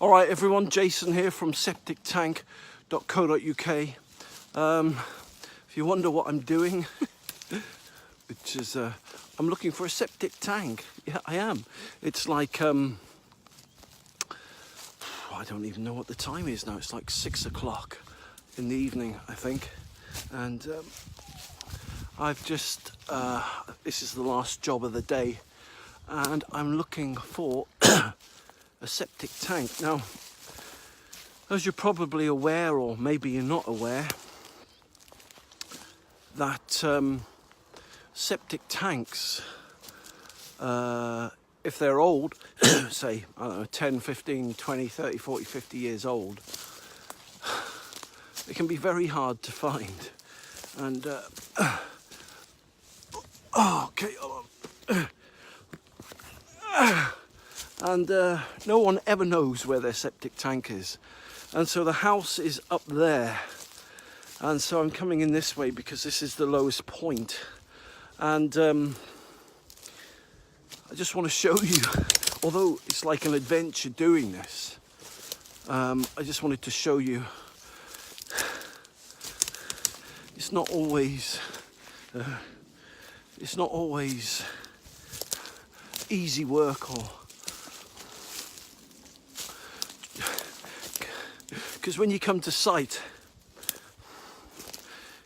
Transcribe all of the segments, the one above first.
All right, everyone, Jason here from septictank.co.uk. If you wonder what I'm doing, which is, I'm looking for a septic tank. Yeah, I am. It's like, I don't even know what the time is now. It's like 6 o'clock in the evening, I think. And I've just, this is the last job of the day, and I'm looking for a septic tank. Now, as you're probably aware, or maybe you're not aware, that septic tanks, if they're old, say, I don't know, 10, 15, 20, 30, 40, 50 years old, it can be very hard to find. And, okay, hold on. And no one ever knows where their septic tank is. And so the house is up there. And so I'm coming in this way because this is the lowest point. And I just want to show you, although it's like an adventure doing this, I just wanted to show you it's not always easy work, or because when you come to site,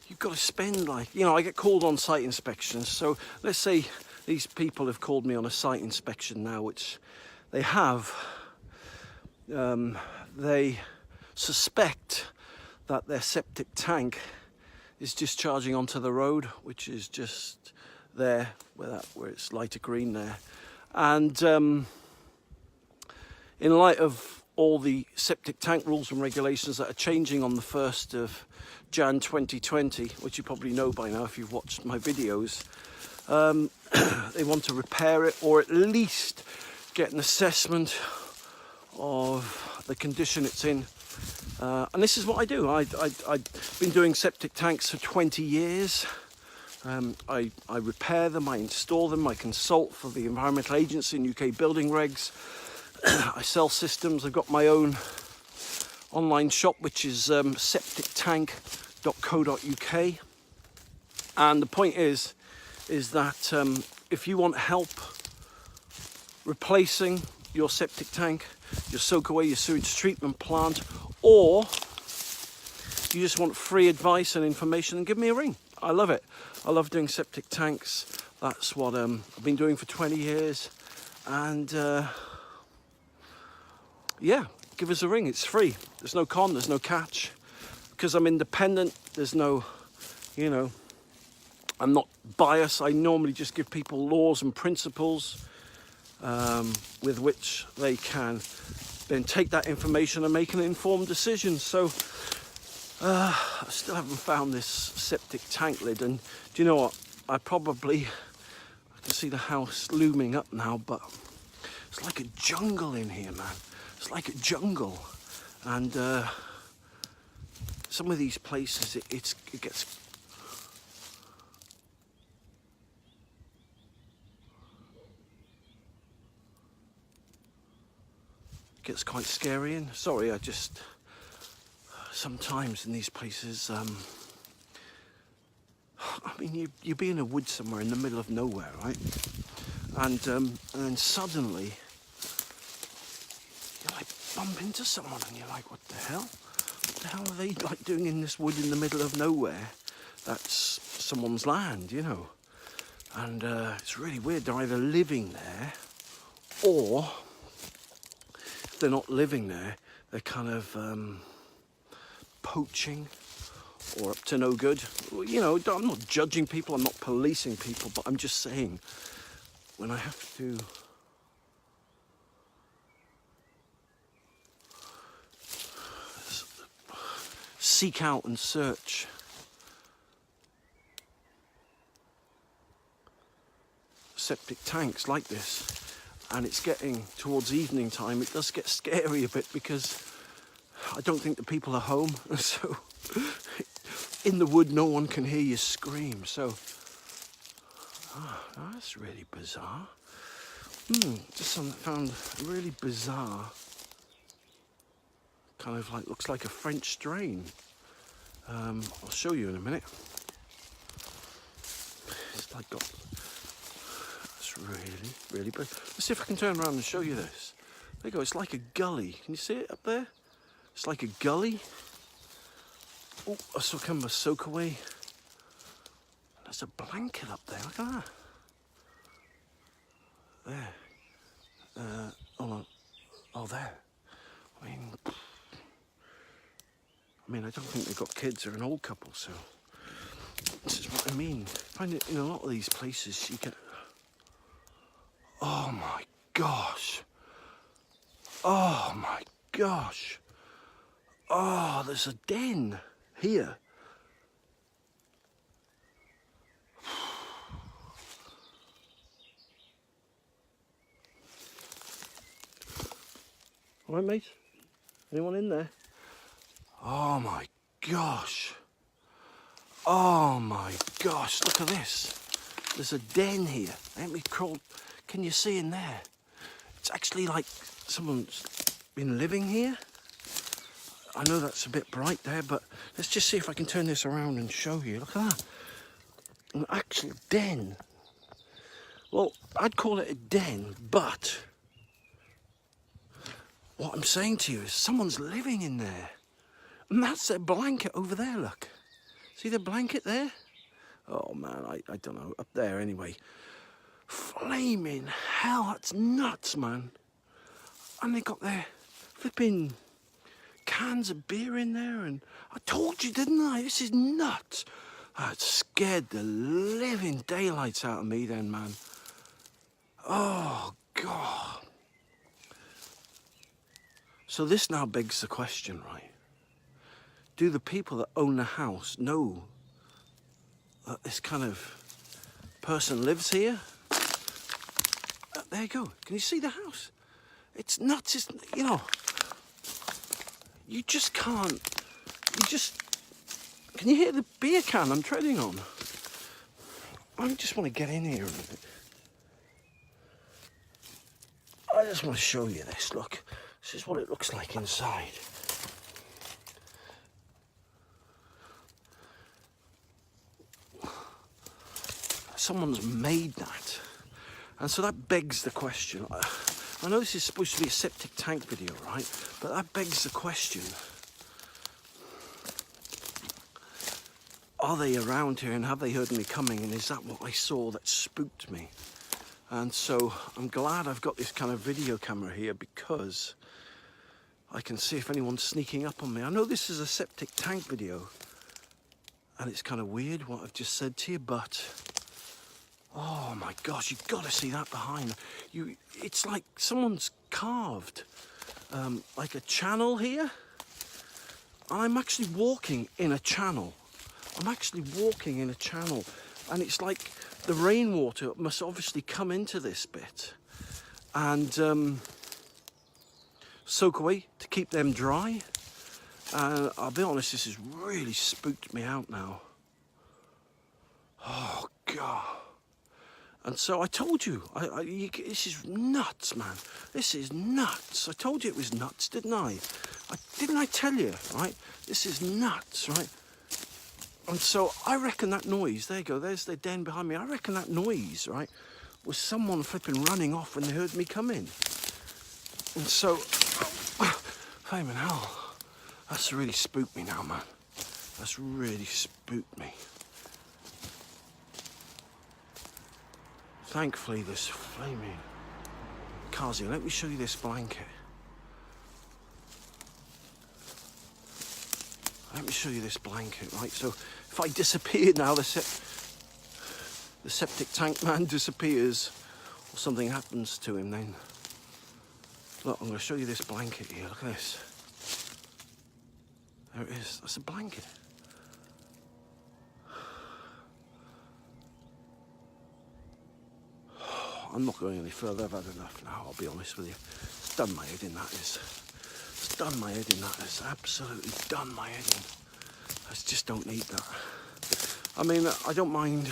you've got to spend, like, you know, I get called on site inspections. So let's say these people have called me on a site inspection now, which they have. They suspect that their septic tank is discharging onto the road, which is just there, where it's lighter green there. And in light of all the septic tank rules and regulations that are changing on the 1st of Jan 2020, which you probably know by now if you've watched my videos, they want to repair it, or at least get an assessment of the condition it's in. And this is what I do. I've been doing septic tanks for 20 years. I repair them, I install them, I consult for the Environmental Agency and UK building regs. I sell systems. I've got my own online shop, which is septictank.co.uk. And the point is that if you want help replacing your septic tank, your soak away, your sewage treatment plant, or you just want free advice and information, then give me a ring. I love it. I love doing septic tanks. That's what I've been doing for 20 years. And yeah, give us a ring. It's free. There's no con, there's no catch. Because I'm independent, there's no, you know, I'm not biased. I normally just give people laws and principles with which they can then take that information and make an informed decision. So I still haven't found this septic tank lid, and do you know what? I can see the house looming up now, but it's like a jungle in here, man. It's like a jungle, and some of these places it gets quite scary. And sorry, I just sometimes in these places, I mean, you be in a wood somewhere in the middle of nowhere, right? And then suddenly you like bump into someone, and you're like, what the hell? What the hell are they like doing in this wood in the middle of nowhere? That's someone's land, you know. And it's really weird. They're either living there, or if they're not living there, they're kind of poaching or up to no good. You know, I'm not judging people, I'm not policing people, but I'm just saying, when I have to seek out and search septic tanks like this, and it's getting towards evening time, it does get scary a bit, because I don't think the people are home. So in the wood, no one can hear you scream. So that's really bizarre. Just something I found really bizarre. kind of like, looks like a French drain. I'll show you in a minute. It's like got, it's really, really big. Let's see if I can turn around and show you this. There you go, it's like a gully. Can you see it up there? It's like a gully. Oh, I saw kind of a soak away. There's a blanket up there, look at that. There. Hold on. Oh, there. I mean, I don't think they've got kids. They're an old couple, so this is what I mean. I find it in a lot of these places you get. Oh my gosh. Oh my gosh. Oh, there's a den here. All right, mate? Anyone in there? Oh my gosh. Oh my gosh, look at this. There's a den here. Let me crawl. Can you see in there? It's actually like someone's been living here. I know that's a bit bright there, but let's just see if I can turn this around and show you. Look at that. An actual den. Well, I'd call it a den, but what I'm saying to you is someone's living in there. And that's their blanket over there, look. See the blanket there? Oh man, I don't know, up there anyway. Flaming hell, that's nuts, man. And they got their flipping cans of beer in there, and I told you, didn't I? This is nuts. That scared the living daylights out of me then, man. Oh, God. So this now begs the question, right? Do the people that own the house know that this kind of person lives here? There you go. Can you see the house? It's nuts. It's, you know, you just can't. You just. Can you hear the beer can I'm treading on? I just want to get in here a minute. I just want to show you this. Look, this is what it looks like inside. Someone's made that. And so that begs the question. I know this is supposed to be a septic tank video, right? But that begs the question. Are they around here and have they heard me coming? And is that what I saw that spooked me? And so I'm glad I've got this kind of video camera here because I can see if anyone's sneaking up on me. I know this is a septic tank video and it's kind of weird what I've just said to you, but oh my gosh, you've got to see that behind you. It's like someone's carved like a channel here. I'm actually walking in a channel. I'm actually walking in a channel, and it's like the rainwater must obviously come into this bit and soak away to keep them dry. I'll be honest, this has really spooked me out now. Oh God. And so I told you, this is nuts, man. This is nuts. I told you it was nuts, didn't I? Didn't I tell you, right? This is nuts, right? And so I reckon that noise, there you go, there's the den behind me. I reckon that noise, right, was someone flipping running off when they heard me come in. And so, flaming hell, that's really spooked me now, man. That's really spooked me. Thankfully, this flaming... Kazi, let me show you this blanket. Let me show you this blanket, right? So, if I disappear now, the septic tank man disappears, or something happens to him, then... Look, I'm going to show you this blanket here. Look at this. There it is. That's a blanket. I'm not going any further. I've had enough now, I'll be honest with you. It's done my head in, that is. It's done my head in, that is. Absolutely done my head in. I just don't need that. I mean, I don't mind.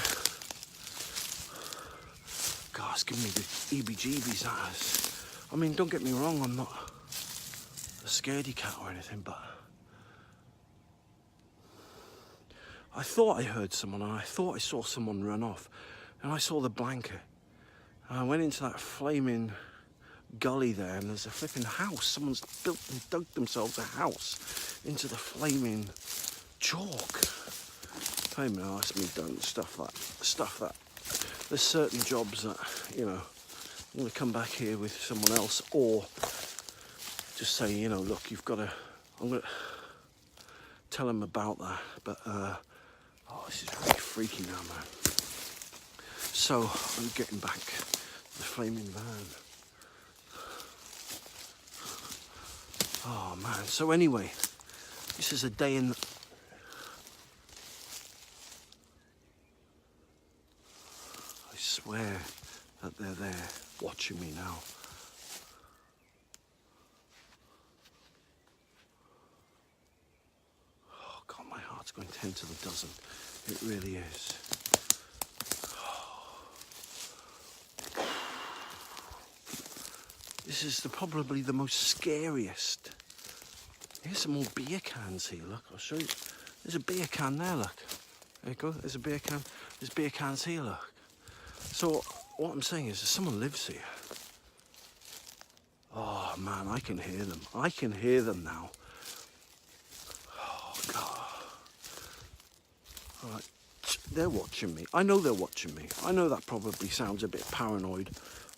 God, it's giving me the EBGBs, that is. I mean, don't get me wrong, I'm not a scaredy cat or anything, but I thought I heard someone, and I thought I saw someone run off, and I saw the blanket. And I went into that flaming gully there, and there's a flipping house. Someone's built and dug themselves a house into the flaming chalk. Hey man, that's me done. Stuff that. There's certain jobs that, you know, I'm going to come back here with someone else, or just say, you know, look, you've got to, I'm going to tell them about that. But, oh, this is really freaky now, man. So, I'm getting back to the flaming van. Oh, man. So, anyway, this is a day in... I swear that they're there watching me now. Oh, God, my heart's going 10 to the dozen. It really is. This is probably the most scariest. Here's some more beer cans here, look, I'll show you. There's a beer can there, look. There you go, there's a beer can. There's beer cans here, look. So, what I'm saying is, if someone lives here, oh man, I can hear them. I can hear them now. Oh, God. All right, they're watching me. I know they're watching me. I know that probably sounds a bit paranoid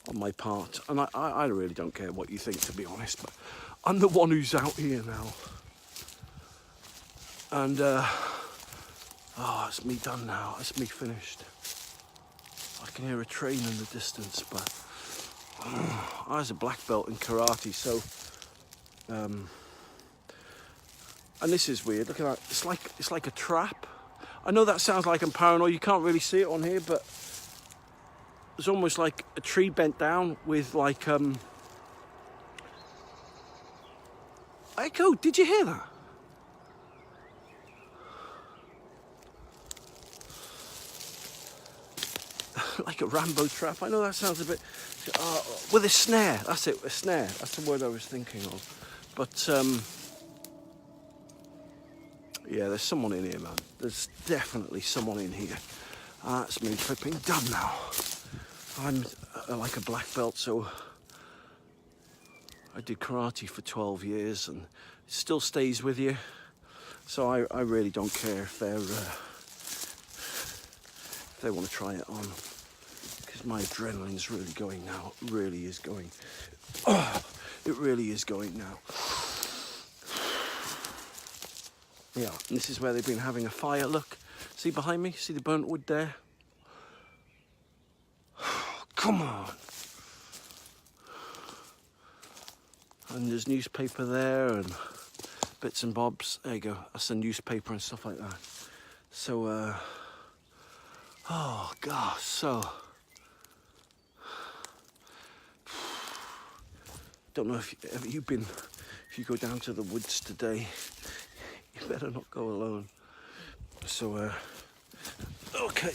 on my part, and I really don't care what you think, to be honest, but I'm the one who's out here now. And, oh, it's me done now. It's me finished. I can hear a train in the distance, but I was a black belt in karate, so, and this is weird. Look at that. It's like a trap. I know that sounds like I'm paranoid. You can't really see it on here, but it's almost like a tree bent down with like, Echo, did you hear that? Like a Rambo trap. I know that sounds a bit... with a snare. That's it, a snare. That's the word I was thinking of. But, yeah, there's someone in here, man. There's definitely someone in here. That's me flipping done now. I'm like a black belt, so I did karate for 12 years, and it still stays with you. So I really don't care if they want to try it on, because my adrenaline's really going now. It really is going. Oh, it really is going now. Yeah, and this is where they've been having a fire. Look, see behind me? See the burnt wood there? Come on. And there's newspaper there and bits and bobs. There you go. That's the newspaper and stuff like that. So, oh gosh, so don't know if you've been, if you go down to the woods today, you better not go alone. So, okay.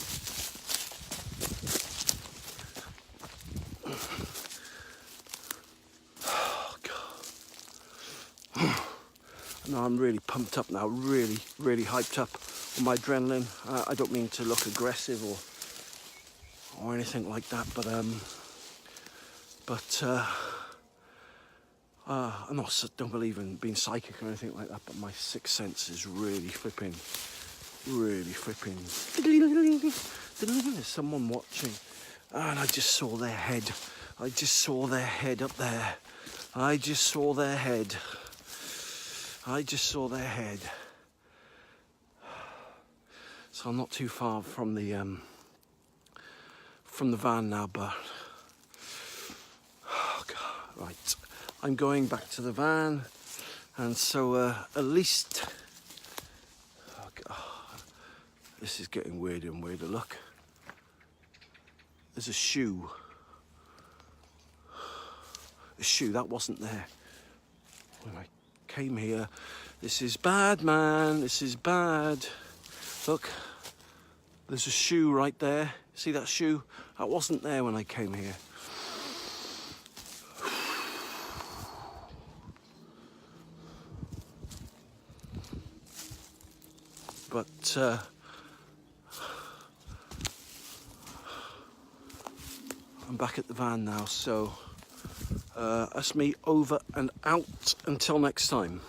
Oh God. No, I'm really pumped up now. Really, really hyped up on my adrenaline. I don't mean to look aggressive or anything like that, but I'm not, don't believe in being psychic or anything like that, but my sixth sense is really flipping. There's someone watching, and I just saw their head. I just saw their head up there. I just saw their head. So I'm not too far from the van now, but oh God, right. I'm going back to the van, and so at least, oh God, this is getting weirder and weirder. Look, there's a shoe that wasn't there when I came here. This is bad, man. This is bad. Look, there's a shoe right there. See that shoe? That wasn't there when I came here. But I'm back at the van now, so that's me over and out until next time.